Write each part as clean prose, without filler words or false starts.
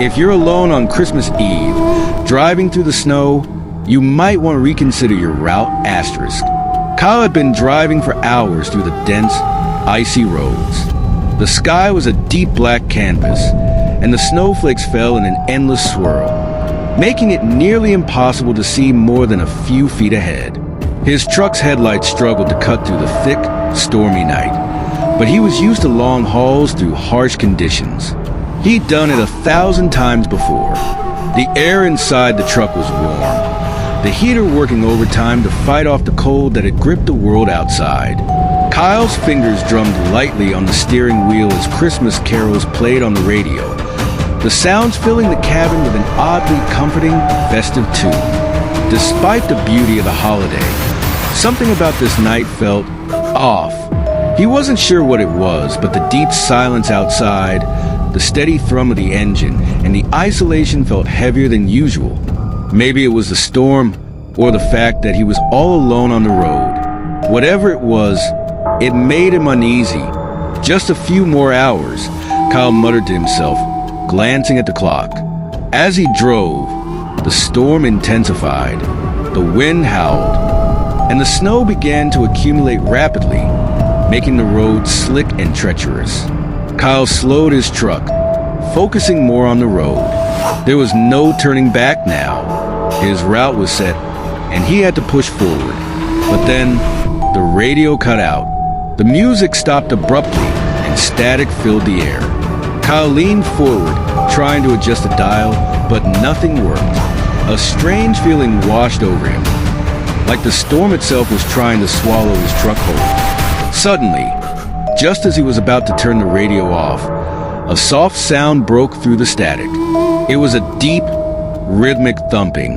If you're alone on Christmas Eve, driving through the snow, you might want to reconsider your route asterisk. Kyle had been driving for hours through the dense, icy roads. The sky was a deep black canvas, and the snowflakes fell in an endless swirl, making it nearly impossible to see more than a few feet ahead. His truck's headlights struggled to cut through the thick, stormy night, but he was used to long hauls through harsh conditions. He'd done it 1,000 times before. The air inside the truck was warm, the heater working overtime to fight off the cold that had gripped the world outside. Kyle's fingers drummed lightly on the steering wheel as Christmas carols played on the radio, the sounds filling the cabin with an oddly comforting, festive tune. Despite the beauty of the holiday, something about this night felt off. He wasn't sure what it was, but the deep silence outside, the steady thrum of the engine, and the isolation felt heavier than usual. Maybe it was the storm, or the fact that he was all alone on the road. Whatever it was, it made him uneasy. Just a few more hours, Kyle muttered to himself, glancing at the clock. As he drove, the storm intensified, the wind howled, and the snow began to accumulate rapidly, making the road slick and treacherous. Kyle slowed his truck, focusing more on the road. There was no turning back now. His route was set, and he had to push forward. But then, the radio cut out. The music stopped abruptly, and static filled the air. Kyle leaned forward, trying to adjust the dial, but nothing worked. A strange feeling washed over him, like the storm itself was trying to swallow his truck whole. Suddenly, just as he was about to turn the radio off, a soft sound broke through the static. It was a deep, rhythmic thumping,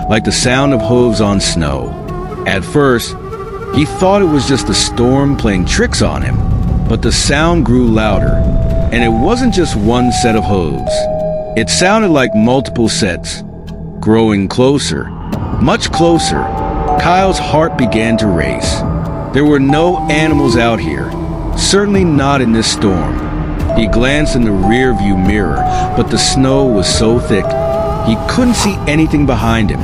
like the sound of hooves on snow. At first, he thought it was just the storm playing tricks on him, but the sound grew louder, and it wasn't just one set of hooves. It sounded like multiple sets, growing closer, much closer. Kyle's heart began to race. There were no animals out here, certainly not in this storm. He glanced in the rear-view mirror, but the snow was so thick, he couldn't see anything behind him.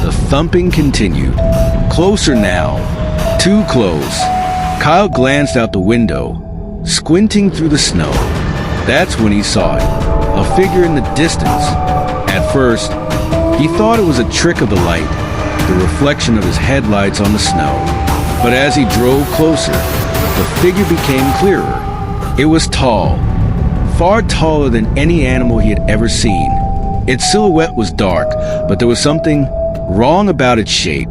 The thumping continued. Closer now. Too close. Kyle glanced out the window, squinting through the snow. That's when he saw it. A figure in the distance. At first, he thought it was a trick of the light, the reflection of his headlights on the snow. But as he drove closer, the figure became clearer. It was tall, far taller than any animal he had ever seen. Its silhouette was dark, but there was something wrong about its shape.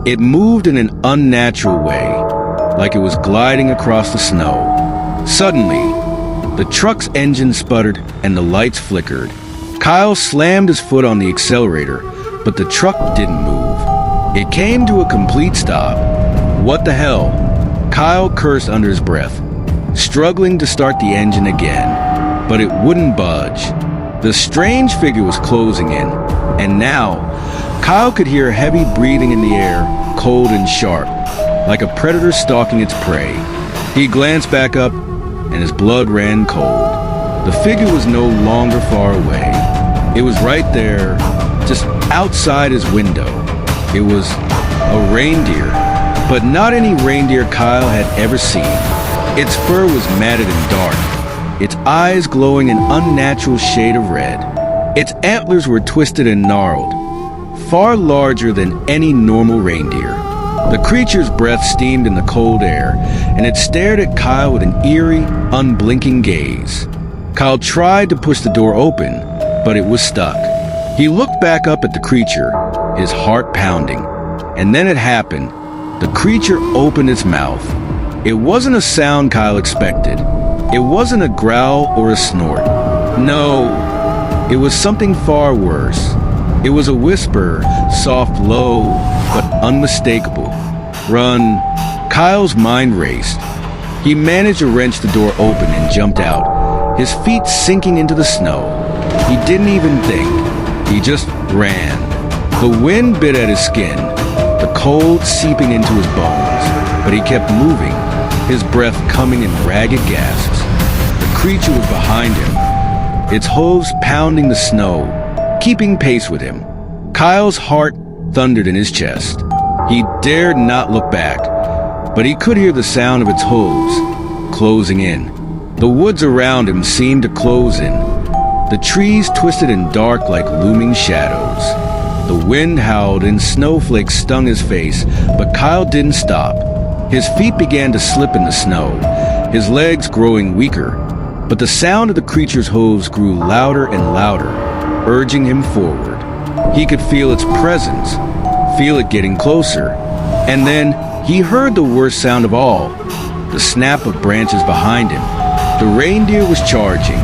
It moved in an unnatural way, like it was gliding across the snow. Suddenly, the truck's engine sputtered and the lights flickered. Kyle slammed his foot on the accelerator, but the truck didn't move. It came to a complete stop. What the hell? Kyle cursed under his breath, struggling to start the engine again, but it wouldn't budge. The strange figure was closing in, and now, Kyle could hear heavy breathing in the air, cold and sharp, like a predator stalking its prey. He glanced back up, and his blood ran cold. The figure was no longer far away. It was right there, just outside his window. It was a reindeer, but not any reindeer Kyle had ever seen. Its fur was matted and dark, its eyes glowing an unnatural shade of red. Its antlers were twisted and gnarled, far larger than any normal reindeer. The creature's breath steamed in the cold air, and it stared at Kyle with an eerie, unblinking gaze. Kyle tried to push the door open, but it was stuck. He looked back up at the creature, his heart pounding, and then it happened. The creature opened its mouth. It wasn't a sound Kyle expected. It wasn't a growl or a snort. No, it was something far worse. It was a whisper, soft, low, but unmistakable. Run. Kyle's mind raced. He managed to wrench the door open and jumped out, his feet sinking into the snow. He didn't even think. He just ran. The wind bit at his skin, the cold seeping into his bones, but he kept moving, his breath coming in ragged gasps. The creature was behind him, its hooves pounding the snow, keeping pace with him. Kyle's heart thundered in his chest. He dared not look back, but he could hear the sound of its hooves closing in. The woods around him seemed to close in. The trees twisted and dark like looming shadows. The wind howled and snowflakes stung his face, but Kyle didn't stop. His feet began to slip in the snow, his legs growing weaker, but the sound of the creature's hooves grew louder and louder, urging him forward. He could feel its presence, feel it getting closer, and then he heard the worst sound of all, the snap of branches behind him. The reindeer was charging.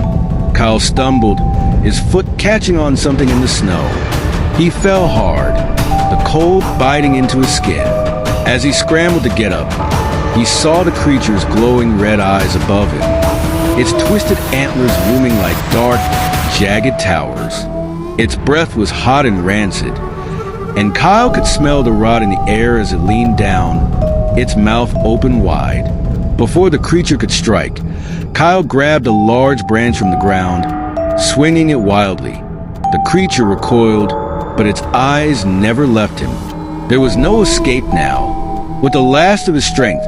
Kyle stumbled, his foot catching on something in the snow. He fell hard, the cold biting into his skin. As he scrambled to get up, he saw the creature's glowing red eyes above him, its twisted antlers looming like dark, jagged towers. Its breath was hot and rancid, and Kyle could smell the rot in the air as it leaned down, its mouth open wide. Before the creature could strike, Kyle grabbed a large branch from the ground, swinging it wildly. The creature recoiled, but its eyes never left him. There was no escape now. With the last of his strength,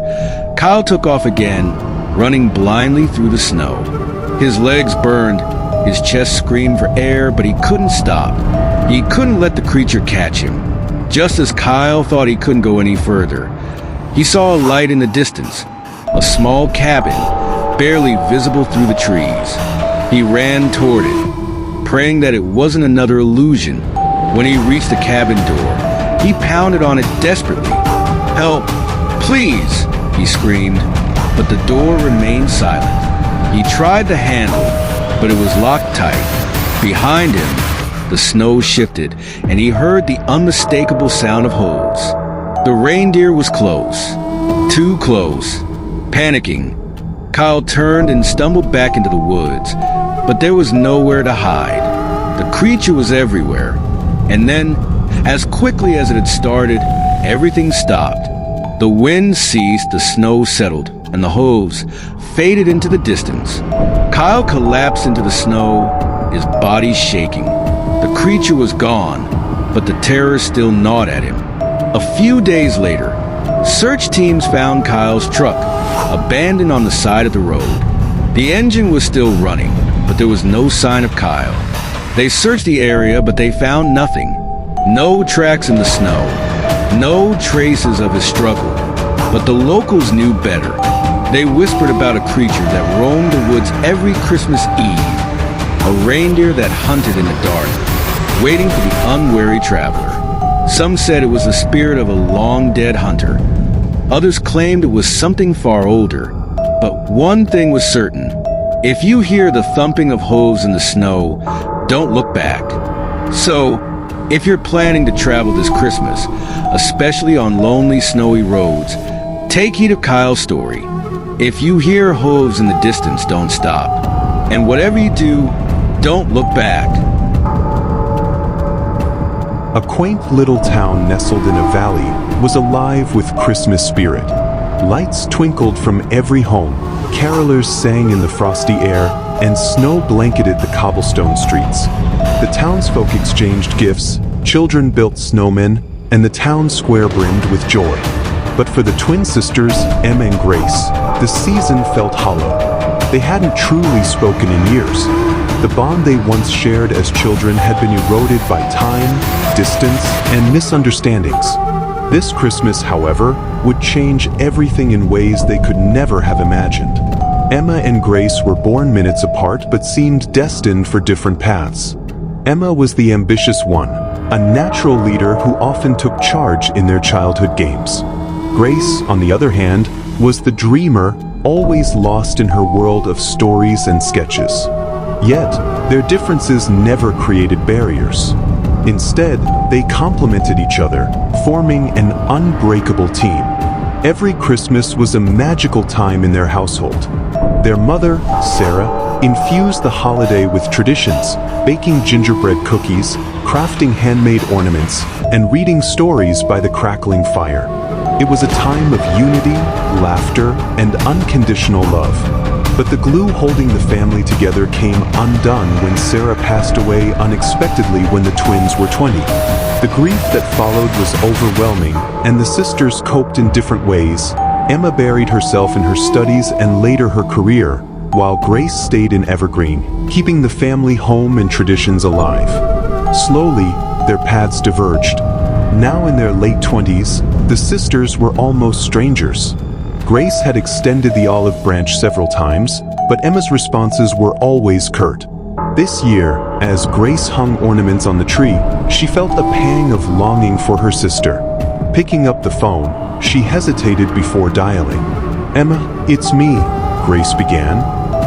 Kyle took off again, running blindly through the snow. His legs burned, his chest screamed for air, but he couldn't stop. He couldn't let the creature catch him. Just as Kyle thought he couldn't go any further, he saw a light in the distance, a small cabin, barely visible through the trees. He ran toward it, praying that it wasn't another illusion. When he reached the cabin door, he pounded on it desperately. "Help! Please!" he screamed, but the door remained silent. He tried the handle, but it was locked tight. Behind him, the snow shifted, and he heard the unmistakable sound of hooves. The reindeer was close, too close. Panicking, Kyle turned and stumbled back into the woods, but there was nowhere to hide. The creature was everywhere, and then, as quickly as it had started, everything stopped. The wind ceased, the snow settled, and the hooves faded into the distance. Kyle collapsed into the snow, his body shaking. The creature was gone, but the terror still gnawed at him. A few days later, search teams found Kyle's truck, abandoned on the side of the road. The engine was still running, but there was no sign of Kyle. They searched the area, but they found nothing. No tracks in the snow, no traces of his struggle. But the locals knew better. They whispered about a creature that roamed the woods every Christmas Eve, a reindeer that hunted in the dark, waiting for the unwary traveler. Some said it was the spirit of a long-dead hunter. Others claimed it was something far older. But one thing was certain. If you hear the thumping of hooves in the snow, don't look back. So, if you're planning to travel this Christmas, especially on lonely, snowy roads, take heed of Kyle's story. If you hear hooves in the distance, don't stop. And whatever you do, don't look back. A quaint little town nestled in a valley was alive with Christmas spirit. Lights twinkled from every home, carolers sang in the frosty air, and snow blanketed the cobblestone streets. The townsfolk exchanged gifts, children built snowmen, and the town square brimmed with joy. But for the twin sisters, Emma and Grace, the season felt hollow. They hadn't truly spoken in years. The bond they once shared as children had been eroded by time, distance, and misunderstandings. This Christmas, however, would change everything in ways they could never have imagined. Emma and Grace were born minutes apart but seemed destined for different paths. Emma was the ambitious one, a natural leader who often took charge in their childhood games. Grace, on the other hand, was the dreamer, always lost in her world of stories and sketches. Yet, their differences never created barriers. Instead, they complemented each other, forming an unbreakable team. Every Christmas was a magical time in their household. Their mother, Sarah, infused the holiday with traditions, baking gingerbread cookies, crafting handmade ornaments, and reading stories by the crackling fire. It was a time of unity, laughter, and unconditional love. But the glue holding the family together came undone when Sarah passed away unexpectedly when the twins were 20. The grief that followed was overwhelming, and the sisters coped in different ways. Emma buried herself in her studies and later her career, while Grace stayed in Evergreen, keeping the family home and traditions alive. Slowly, their paths diverged. Now in their late 20s, the sisters were almost strangers. Grace had extended the olive branch several times, but Emma's responses were always curt. This year, as Grace hung ornaments on the tree, she felt a pang of longing for her sister. Picking up the phone, she hesitated before dialing. "Emma, it's me," Grace began.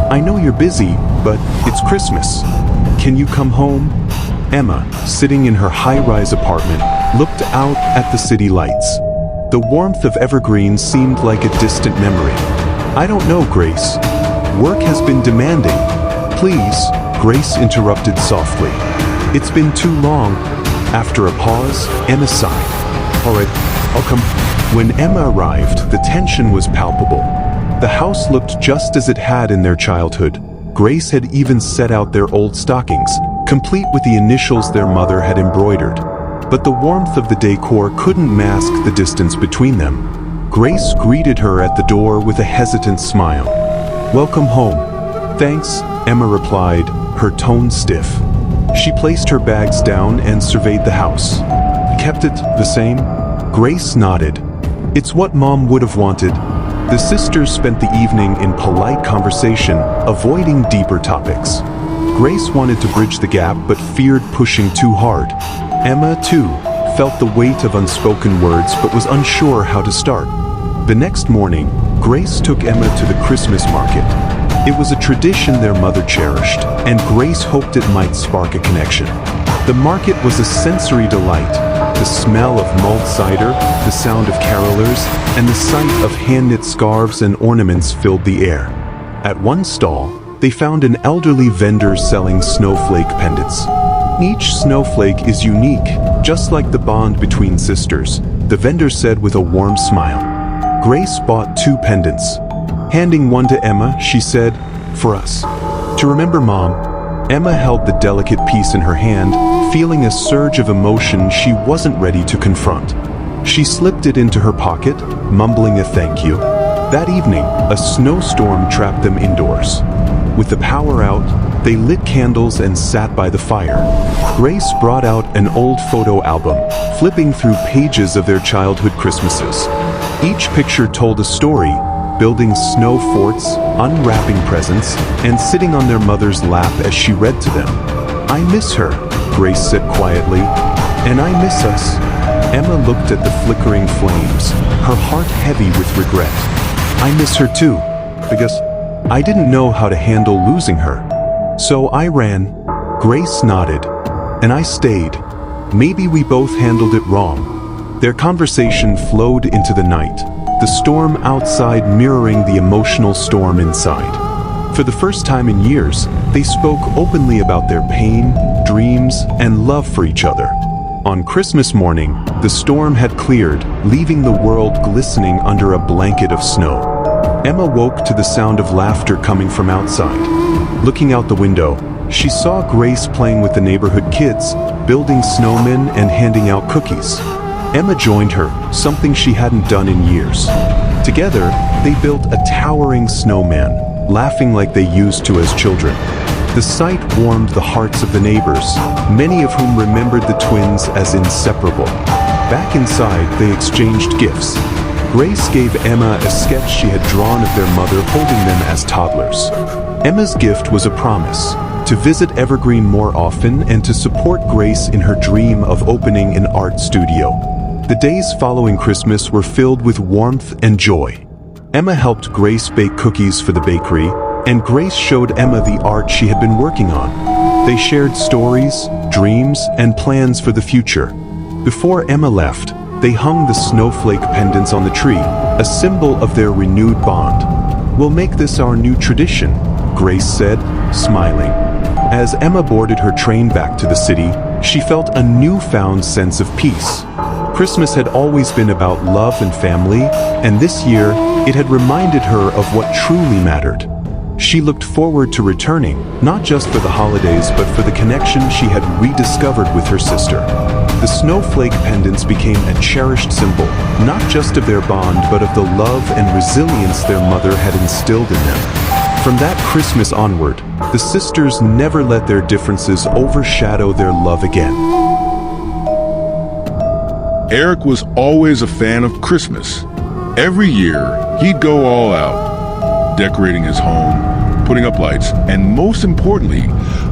"I know you're busy, but it's Christmas. Can you come home?" Emma, sitting in her high-rise apartment, looked out at the city lights. The warmth of Evergreen seemed like a distant memory. "I don't know, Grace. Work has been demanding." "Please," Grace interrupted softly. "It's been too long." After a pause, Emma sighed. "All right, I'll come." When Emma arrived, the tension was palpable. The house looked just as it had in their childhood. Grace had even set out their old stockings, complete with the initials their mother had embroidered. But the warmth of the decor couldn't mask the distance between them. Grace greeted her at the door with a hesitant smile. "Welcome home." "Thanks," Emma replied, her tone stiff. She placed her bags down and surveyed the house. "Kept it the same?" Grace nodded. "It's what Mom would have wanted." The sisters spent the evening in polite conversation, avoiding deeper topics. Grace wanted to bridge the gap but feared pushing too hard. Emma, too, felt the weight of unspoken words but was unsure how to start. The next morning, Grace took Emma to the Christmas market. It was a tradition their mother cherished, and Grace hoped it might spark a connection. The market was a sensory delight. The smell of mulled cider, the sound of carolers, and the sight of hand-knit scarves and ornaments filled the air. At one stall, they found an elderly vendor selling snowflake pendants. "Each snowflake is unique, just like the bond between sisters," the vendor said with a warm smile. Grace bought 2 pendants. Handing one to Emma, she said, "For us. To remember Mom." Emma held the delicate piece in her hand, feeling a surge of emotion she wasn't ready to confront. She slipped it into her pocket, mumbling a thank you. That evening, a snowstorm trapped them indoors. With the power out, they lit candles and sat by the fire. Grace brought out an old photo album, flipping through pages of their childhood Christmases. Each picture told a story, building snow forts, unwrapping presents, and sitting on their mother's lap as she read to them. "I miss her," Grace said quietly. "And I miss us." Emma looked at the flickering flames, her heart heavy with regret. "I miss her too, because I didn't know how to handle losing her. So I ran." Grace nodded. "And I stayed. Maybe we both handled it wrong." Their conversation flowed into the night, the storm outside mirroring the emotional storm inside. For the first time in years, they spoke openly about their pain, dreams, and love for each other. On Christmas morning, the storm had cleared, leaving the world glistening under a blanket of snow. Emma woke to the sound of laughter coming from outside. Looking out the window, she saw Grace playing with the neighborhood kids, building snowmen and handing out cookies. Emma joined her, something she hadn't done in years. Together, they built a towering snowman, laughing like they used to as children. The sight warmed the hearts of the neighbors, many of whom remembered the twins as inseparable. Back inside, they exchanged gifts. Grace gave Emma a sketch she had drawn of their mother holding them as toddlers. Emma's gift was a promise to visit Evergreen more often and to support Grace in her dream of opening an art studio. The days following Christmas were filled with warmth and joy. Emma helped Grace bake cookies for the bakery, and Grace showed Emma the art she had been working on. They shared stories, dreams, and plans for the future. Before Emma left, they hung the snowflake pendants on the tree, a symbol of their renewed bond. "We'll make this our new tradition," Grace said, smiling. As Emma boarded her train back to the city, she felt a newfound sense of peace. Christmas had always been about love and family, and this year, it had reminded her of what truly mattered. She looked forward to returning, not just for the holidays but for the connection she had rediscovered with her sister. The snowflake pendants became a cherished symbol, not just of their bond but of the love and resilience their mother had instilled in them. From that Christmas onward, the sisters never let their differences overshadow their love again. Eric was always a fan of Christmas. Every year, he'd go all out, decorating his home, putting up lights, and most importantly,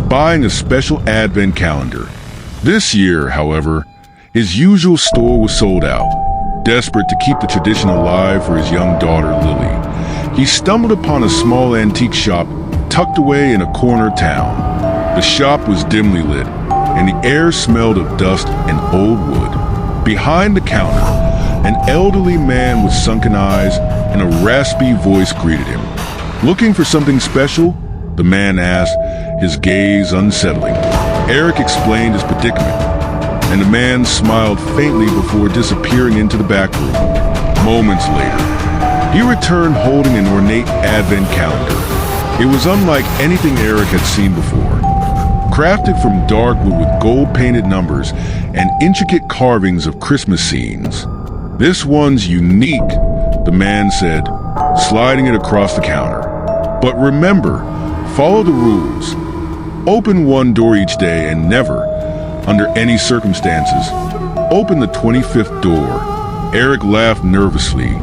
buying a special advent calendar. This year, however, his usual store was sold out. Desperate to keep the tradition alive for his young daughter, Lily, he stumbled upon a small antique shop tucked away in a corner of town. The shop was dimly lit, and the air smelled of dust and old wood. Behind the counter, an elderly man with sunken eyes and a raspy voice greeted him. Looking for something special? The man asked, his gaze unsettling. Eric explained his predicament, and the man smiled faintly before disappearing into the back room. Moments later, he returned holding an ornate advent calendar. It was unlike anything Eric had seen before. Crafted from dark wood with gold-painted numbers and intricate carvings of Christmas scenes. "This one's unique," the man said, sliding it across the counter. "But remember, follow the rules. Open one door each day and never, under any circumstances, open the 25th door." Eric laughed nervously,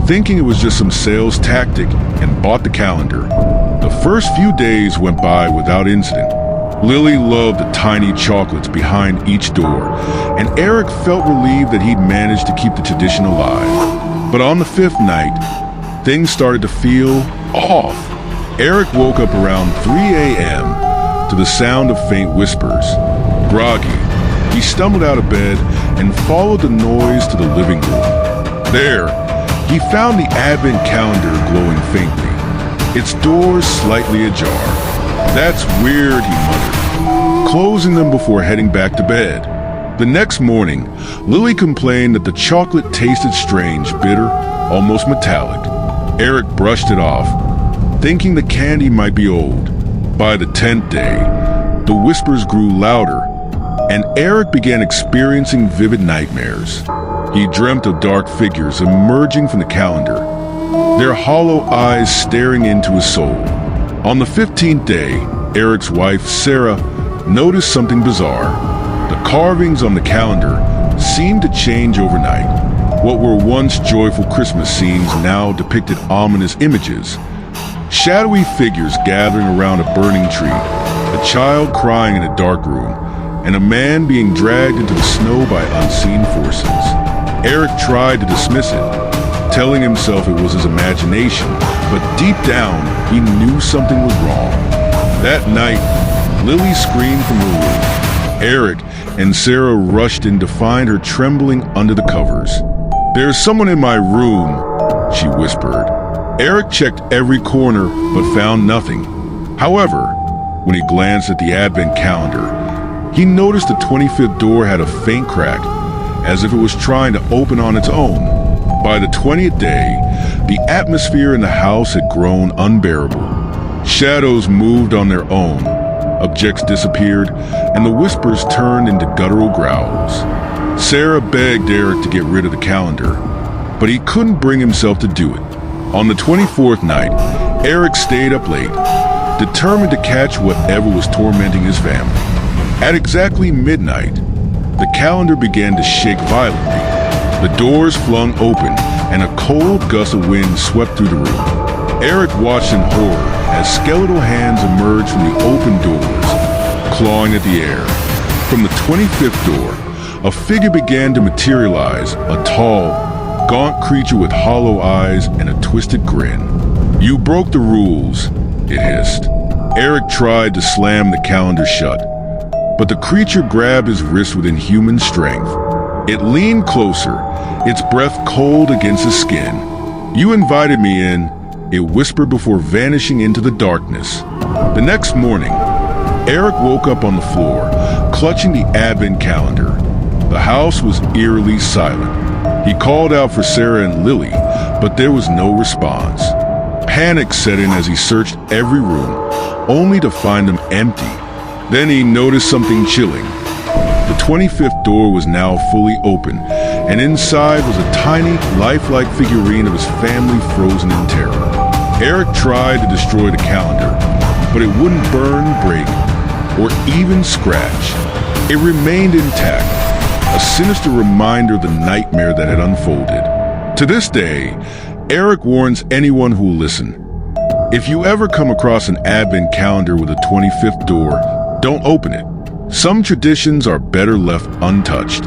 thinking it was just some sales tactic, and bought the calendar. The first few days went by without incident. Lily loved the tiny chocolates behind each door, and Eric felt relieved that he'd managed to keep the tradition alive. But on the 5th night, things started to feel off. Eric woke up around 3 a.m. to the sound of faint whispers. Groggy, he stumbled out of bed and followed the noise to the living room. There, he found the advent calendar glowing faintly, its doors slightly ajar. "That's weird," he muttered, closing them before heading back to bed. The next morning, Lily complained that the chocolate tasted strange, bitter, almost metallic. Eric brushed it off, thinking the candy might be old. By the 10th day, the whispers grew louder, and Eric began experiencing vivid nightmares. He dreamt of dark figures emerging from the calendar, their hollow eyes staring into his soul. On the 15th day, Eric's wife, Sarah, noticed something bizarre. The carvings on the calendar seemed to change overnight. What were once joyful Christmas scenes now depicted ominous images. Shadowy figures gathering around a burning tree, a child crying in a dark room, and a man being dragged into the snow by unseen forces. Eric tried to dismiss it, telling himself it was his imagination, but deep down, he knew something was wrong. That night, Lily screamed from her room. Eric and Sarah rushed in to find her trembling under the covers. "There's someone in my room," she whispered. Eric checked every corner but found nothing. However, when he glanced at the advent calendar, he noticed the 25th door had a faint crack, as if it was trying to open on its own. By the 20th day, the atmosphere in the house had grown unbearable. Shadows moved on their own, objects disappeared, and the whispers turned into guttural growls. Sarah begged Eric to get rid of the calendar, but he couldn't bring himself to do it. On the 24th night, Eric stayed up late, determined to catch whatever was tormenting his family. At exactly midnight, the calendar began to shake violently. The doors flung open, and a cold gust of wind swept through the room. Eric watched in horror as skeletal hands emerged from the open doors, clawing at the air. From the 25th door, a figure began to materialize, a tall, gaunt creature with hollow eyes and a twisted grin. "You broke the rules," it hissed. Eric tried to slam the calendar shut, but the creature grabbed his wrist with inhuman strength. It leaned closer, its breath cold against his skin. "You invited me in," it whispered before vanishing into the darkness. The next morning, Eric woke up on the floor, clutching the advent calendar. The house was eerily silent. He called out for Sarah and Lily, but there was no response. Panic set in as he searched every room, only to find them empty. Then he noticed something chilling. The 25th door was now fully open, and inside was a tiny, lifelike figurine of his family frozen in terror. Eric tried to destroy the calendar, but it wouldn't burn, break, or even scratch. It remained intact, a sinister reminder of the nightmare that had unfolded. To this day, Eric warns anyone who will listen. If you ever come across an advent calendar with a 25th door, don't open it. Some traditions are better left untouched.